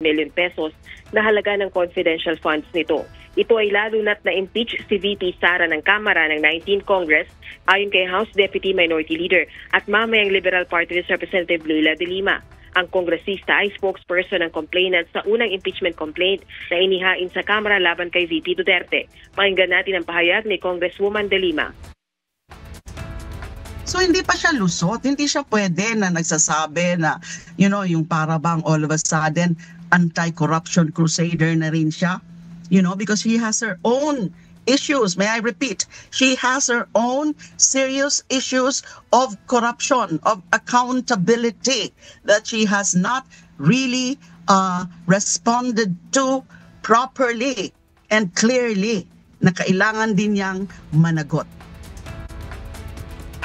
million pesos na halaga ng confidential funds nito. Ito ay lalo na't na-impeach si VP Sara ng Kamara ng 19th Congress ayon kay House Deputy Minority Leader at mamayang Liberal Party List Representative Leila de Lima. Ang kongresista ay spokesperson ng complainant sa unang impeachment complaint na inihain sa Kamara laban kay VP Duterte. Pakinggan natin ang pahayag ni Congresswoman de Lima. So hindi pa siya lusot, hindi siya pwede na nagsasabi na, yung para bang all of a sudden anti-corruption crusader na rin siya. Because she has her own issues. May I repeat, she has her own serious issues of corruption, of accountability that she has not really responded to properly and clearly na kailangan din niyang managot.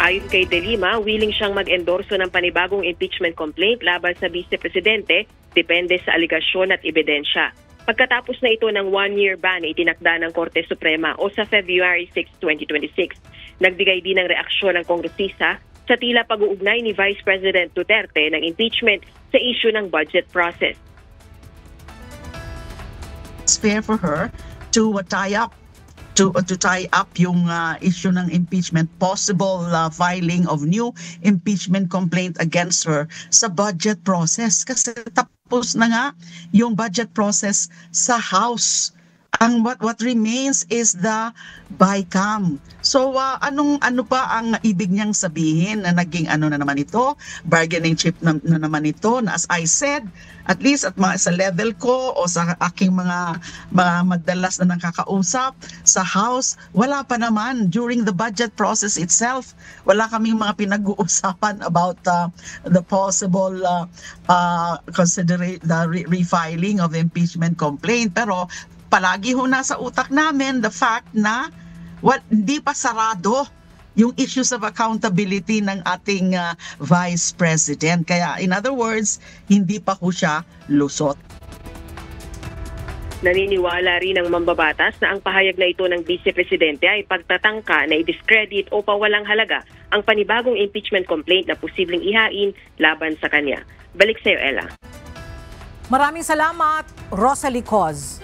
Ayon kay De Lima, willing siyang mag-endorso ng panibagong impeachment complaint laban sa Vice Presidente depende sa aligasyon at ebidensya. Pagkatapos na ito ng one-year ban na itinakda ng Korte Suprema o sa February 6, 2026, nagbigay din ng reaksyon ng kongresista sa tila pag-uugnay ni Vice President Duterte ng impeachment sa issue ng budget process. It's fair for her to tie up yung issue ng impeachment, possible filing of new impeachment complaint against her sa budget process kasi tapos na nga yung budget process sa House. What remains is the BICAM. So ano pa ang ibig niyang sabihin na naging na naman ito, bargaining chip na naman ito, na as I said, at least sa level ko o sa aking mga magdalas na nakakausap sa House, wala pa naman during the budget process itself. Wala kaming mga pinag-uusapan about the possible refiling of impeachment complaint. Pero palagi ho nasa utak namin the fact na hindi pa sarado yung issues of accountability ng ating Vice President. Kaya in other words, hindi pa ho siya lusot. Naniniwala rin ang mambabatas na ang pahayag na ito ng Vice Presidente ay pagtatangka na i-discredit o pawalang halaga ang panibagong impeachment complaint na posibleng ihain laban sa kanya. Balik sa iyo, Ella. Maraming salamat, Rosalie Coz.